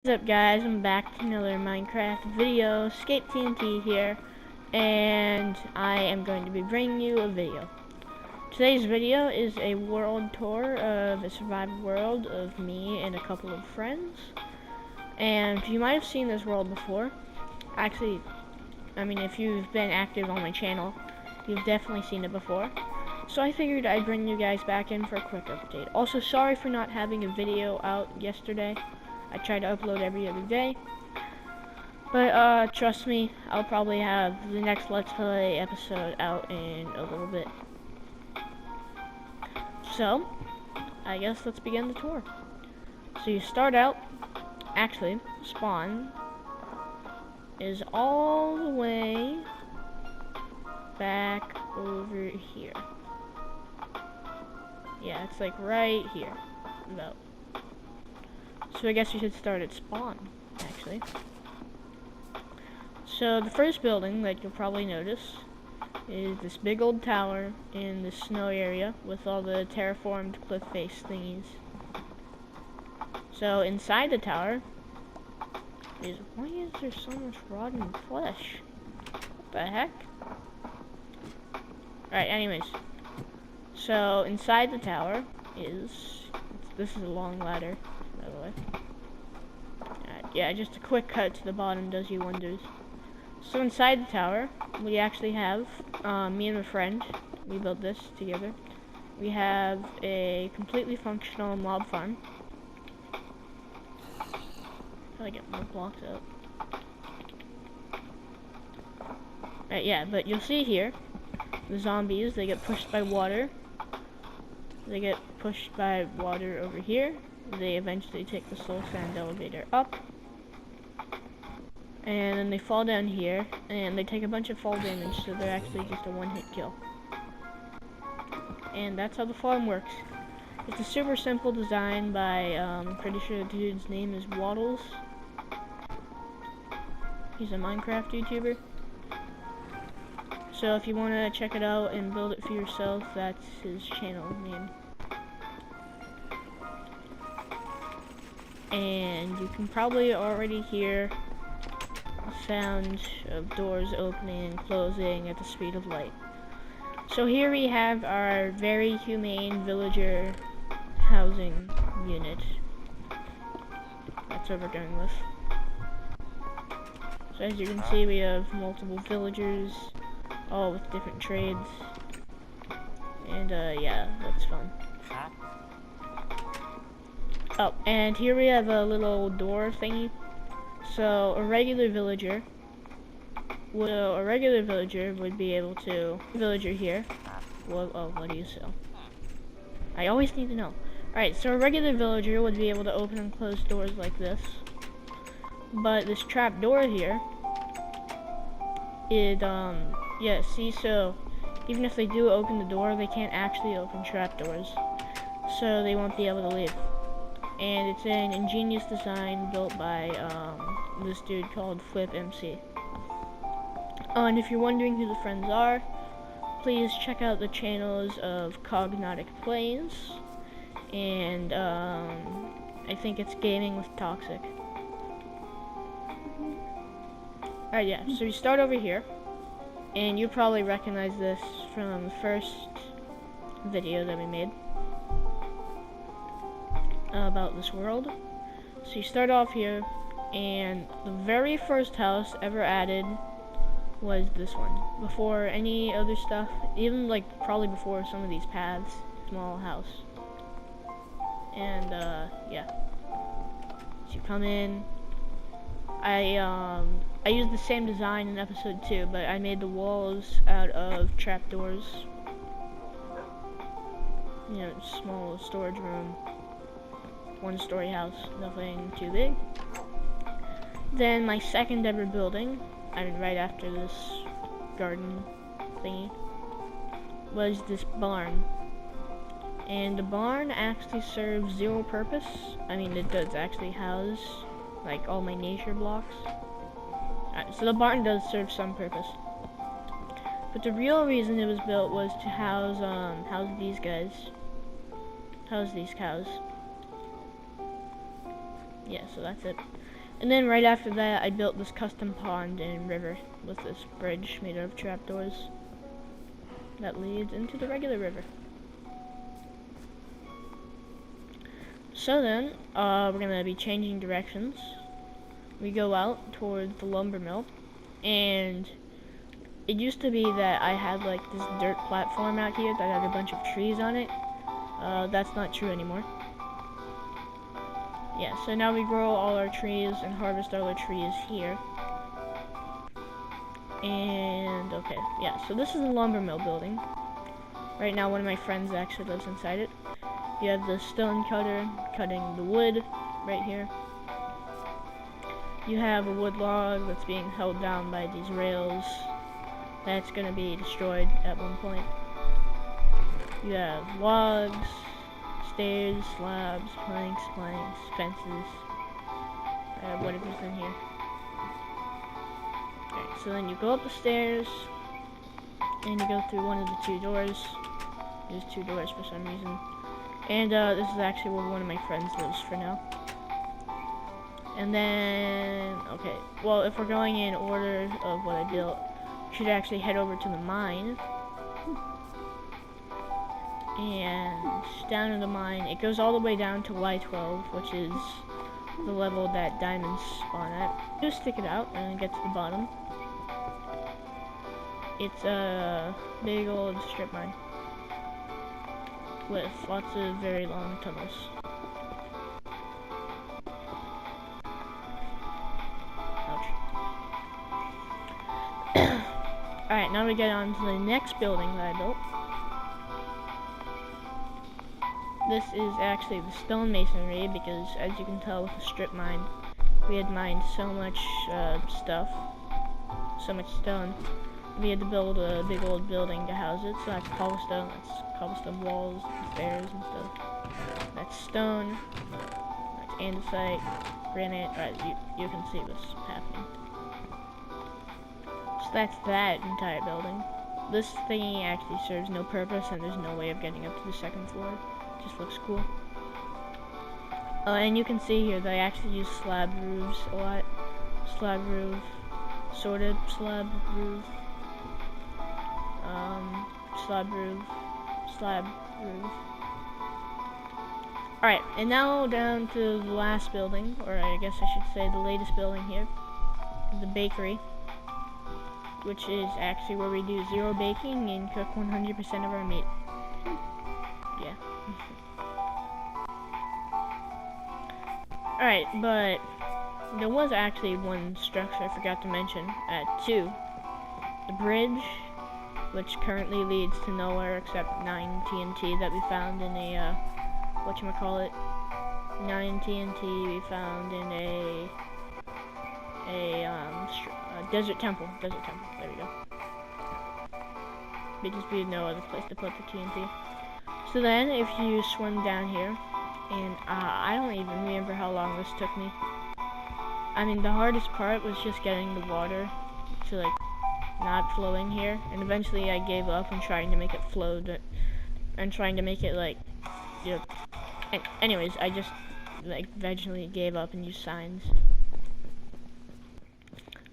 What's up guys, I'm back to another Minecraft video. Escape TNT here, and I am going to be bringing you a video. Today's video is a world tour of a survived world of me and a couple of friends. And you might have seen this world before. Actually, if you've been active on my channel, you've definitely seen it before. So I figured I'd bring you guys back in for a quick update. Also, sorry for not having a video out yesterday. I try to upload every other day, but trust me, I'll probably have the next Let's Play episode out in a little bit. So, I guess let's begin the tour. So you start out, actually, spawn is all the way back over here. Yeah, it's like right here, about. So I guess we should start at spawn, actually. So the first building that you'll probably notice is this big old tower in the snow area with all the terraformed cliff face thingies. So inside the tower is, why is there so much rotten flesh? What the heck? Alright, anyways. So inside the tower is, this is a long ladder, by the way. Yeah, just a quick cut to the bottom does you wonders. So inside the tower, we actually have, me and my friend, we built this together. We have a completely functional mob farm. Gotta get more blocks out. Right, yeah, but you'll see here, the zombies, they get pushed by water. They get pushed by water over here. They eventually take the soul sand elevator up. And then they fall down here, and they take a bunch of fall damage, so they're actually just a one-hit kill. And that's how the farm works. It's a super simple design by, I'm pretty sure the dude's name is Waddles. He's a Minecraft YouTuber. So if you want to check it out and build it for yourself, that's his channel name. And you can probably already hear sound of doors opening and closing at the speed of light. So here we have our very humane villager housing unit. That's what we're going with. So as you can see, we have multiple villagers, all with different trades. And yeah, that's fun. Oh, and here we have a little door thingy. So a regular villager would be able to, villager here, what do you sell? I always need to know. Alright, so a regular villager would be able to open and close doors like this. But this trap door here, yeah, see, so even if they do open the door, they can't actually open trap doors. So they won't be able to leave. And it's an ingenious design built by this dude called Flip MC. Oh, and if you're wondering who the friends are, please check out the channels of Cognotic Plays, and I think it's Gaming with Toxic. Alright, yeah, so you start over here, and you probably recognize this from the first video that we made about this world. So you start off here, and the very first house ever added was this one. Before any other stuff, even like probably before some of these paths, small house. And yeah. So you come in. I used the same design in episode 2, but I made the walls out of trapdoors. You know, small storage room. One-story house, nothing too big. Then my second ever building, right after this garden thingy, was this barn. And the barn actually serves zero purpose. I mean, it does actually house like all my nature blocks. So the barn does serve some purpose. But the real reason it was built was to house these guys. House these cows. Yeah, so that's it. And then right after that, I built this custom pond and river with this bridge made out of trapdoors that leads into the regular river. So then, we're gonna be changing directions. We go out towards the lumber mill, and it used to be that I had like this dirt platform out here that had a bunch of trees on it. That's not true anymore. Yeah, so now we grow all our trees and harvest all our trees here. And, okay, yeah, so this is a lumber mill building. Right now, one of my friends actually lives inside it. You have the stone cutter cutting the wood right here. You have a wood log that's being held down by these rails. That's going to be destroyed at one point. You have logs, stairs, slabs, planks, fences, whatever's in here. Okay, so then you go up the stairs, and you go through one of the two doors. There's two doors for some reason. And this is actually where one of my friends lives for now. And then, okay, well, if we're going in order of what I built, we should actually head over to the mine. And down in the mine, it goes all the way down to Y12, which is the level that diamonds spawn at. Just stick it out and get to the bottom. It's a big old strip mine with lots of very long tunnels. Ouch. Alright, now we get on to the next building that I built. This is actually the stone masonry because, as you can tell with the strip mine, we had mined so much stuff, so much stone. We had to build a big old building to house it, so that's cobblestone. That's cobblestone walls, and stairs, and stuff. That's stone. That's andesite, granite. Alright, you can see what's happening. So that's that entire building. This thingy actually serves no purpose, and there's no way of getting up to the second floor. It just looks cool. And you can see here that I actually use slab roofs a lot. Slab roof, sorted slab roof. Slab roof, slab roof. Alright, and now down to the last building, or I guess I should say the latest building here, the bakery, which is actually where we do zero baking and cook 100% of our meat. Yeah. Alright, but there was actually one structure I forgot to mention at 2. The bridge, which currently leads to nowhere except 9 TNT that we found in a, whatchamacallit, 9 TNT we found in a desert temple, there we go. Because we had no other place to put the TNT. So then, if you swim down here, and I don't even remember how long this took me. I mean, the hardest part was just getting the water to, like, not flow in here, and eventually I gave up on trying to make it flow, and trying to make it, like, you know, and anyways, I just, like, eventually gave up and used signs.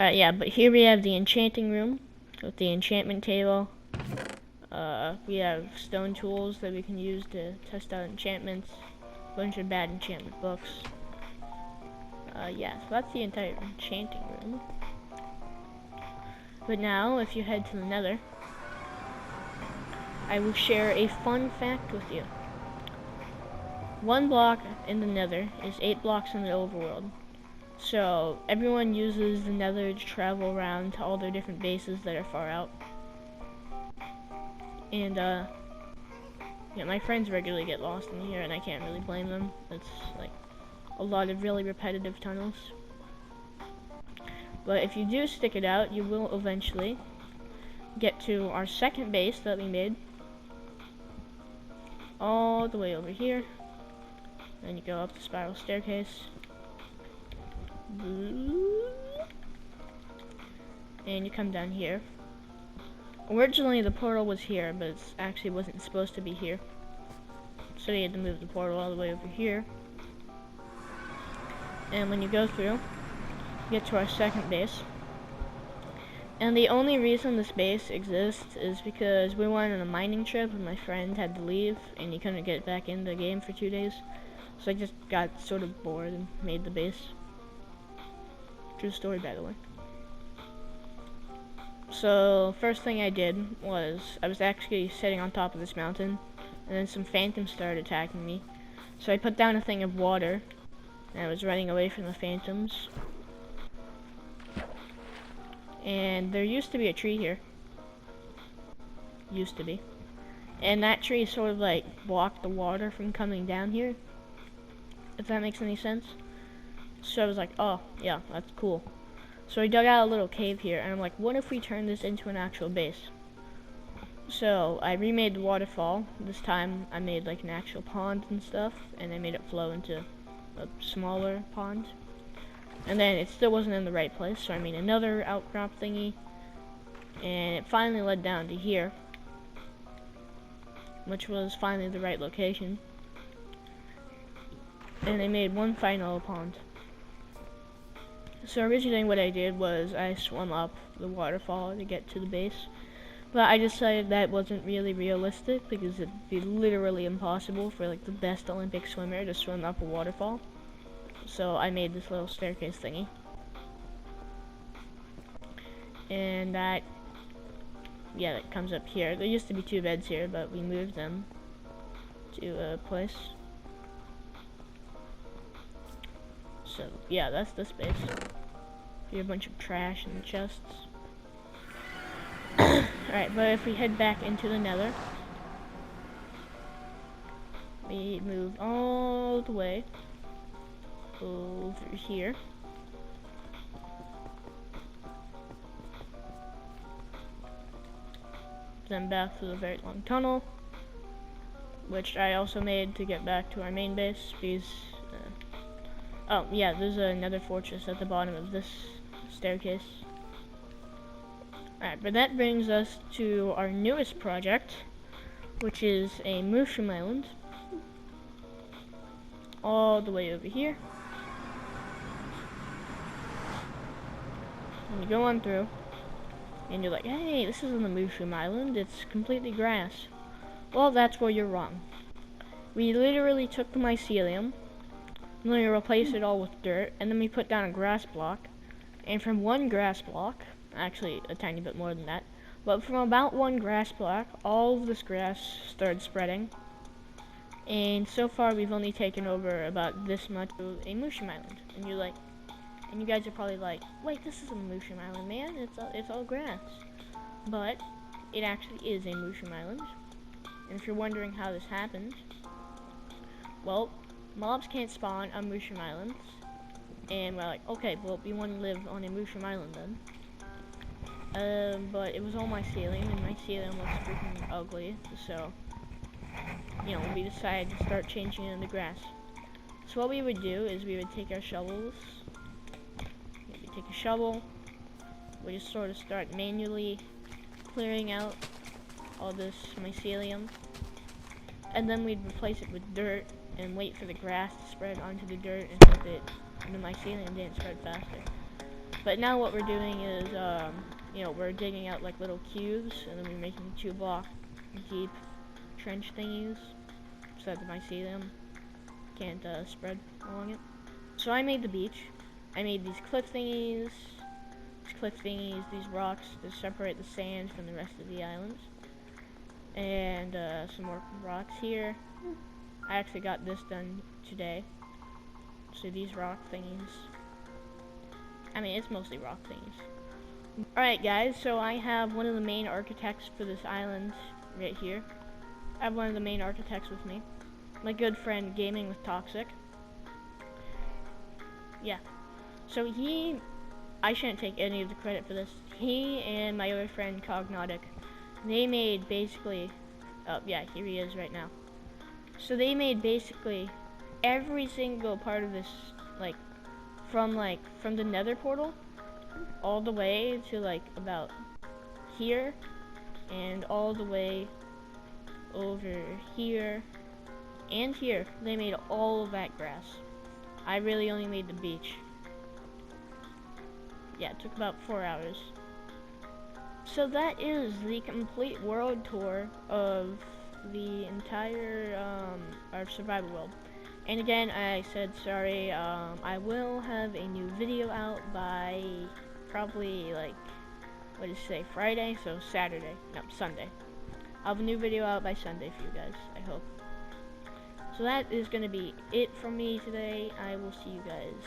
Yeah, but here we have the enchanting room, with the enchantment table. We have stone tools that we can use to test out enchantments, a bunch of bad enchantment books. Yeah, so that's the entire enchanting room. But now, if you head to the nether, I will share a fun fact with you. 1 block in the nether is 8 blocks in the overworld. So, everyone uses the nether to travel around to all their different bases that are far out. And, yeah, my friends regularly get lost in here, and I can't really blame them. It's, like, a lot of really repetitive tunnels. But if you do stick it out, you will eventually get to our second base that we made. All the way over here. Then you go up the spiral staircase. And you come down here. Originally the portal was here, but it actually wasn't supposed to be here. So you had to move the portal all the way over here. And when you go through, get to our second base. And the only reason this base exists is because we went on a mining trip and my friend had to leave and he couldn't get back in the game for 2 days. So I just got sort of bored and made the base. True story, by the way. So first thing I did was I was actually sitting on top of this mountain and then some phantoms started attacking me. So I put down a thing of water and I was running away from the phantoms. And there used to be a tree here. Used to be. And that tree sort of like blocked the water from coming down here. If that makes any sense. So I was like, oh, yeah, that's cool. So I dug out a little cave here, and I'm like, what if we turn this into an actual base? So I remade the waterfall. This time I made like an actual pond and stuff, and I made it flow into a smaller pond. And then it still wasn't in the right place, so I made another outcrop thingy, and it finally led down to here, which was finally the right location. And I made one final pond. So originally what I did was I swam up the waterfall to get to the base, but I decided that wasn't really realistic because it'd be literally impossible for like the best Olympic swimmer to swim up a waterfall. So I made this little staircase thingy. And that comes up here. There used to be 2 beds here, but we moved them to a place. So yeah, that's the space. Here a bunch of trash in the chests. Alright, but if we head back into the nether, we move all the way over here. Then back through the very long tunnel, which I also made to get back to our main base because oh yeah, there's another fortress at the bottom of this staircase. Alright, but that brings us to our newest project, which is a mushroom island. All the way over here. And you go on through, and you're like, hey, this isn't a mushroom island, it's completely grass. Well, that's where you're wrong. We literally took the mycelium, and then we replaced it all with dirt, and then we put down a grass block. And from one grass block, actually a tiny bit more than that, but from about one grass block, all of this grass started spreading. And so far we've only taken over about this much of a mushroom island. And you're like, and you guys are probably like, wait, this isn't a mushroom island, man, it's all grass. But it actually is a mushroom island. And if you're wondering how this happened, well, mobs can't spawn on mushroom islands. And we're like, okay, well, we want to live on a mushroom island then. But it was all mycelium, and mycelium looks freaking ugly, so, you know, we decided to start changing it into grass. So what we would do is we would take our shovels, maybe take a shovel, we just sort of start manually clearing out all this mycelium, and then we'd replace it with dirt and wait for the grass to spread onto the dirt and hope it the mycelium didn't spread faster. But now what we're doing is, you know, we're digging out like little cubes, and then we're making 2-block deep trench thingies so that the mycelium can't spread along it. So I made the beach. I made these cliff thingies, these rocks to separate the sand from the rest of the islands, and some more rocks here. I actually got this done today. So these rock thingies, I mean, it's mostly rock thingies. Alright guys, so I have one of the main architects for this island right here. I have one of the main architects with me. My good friend Gaming with Toxic. Yeah. So I shouldn't take any of the credit for this. He and my other friend Cognotic, they made basically, oh yeah, here he is right now. So they made basically every single part of this, like from the nether portal all the way to like about here and all the way over here and here. They made all of that grass. I really only made the beach. yeah, it took about 4 hours. So that is the complete world tour of the entire our survival world. And again, I said sorry. I will have a new video out by probably like, what did it say, Friday? So Saturday, no, Sunday. I'll have a new video out by Sunday for you guys, I hope. So that is going to be it from me today. I will see you guys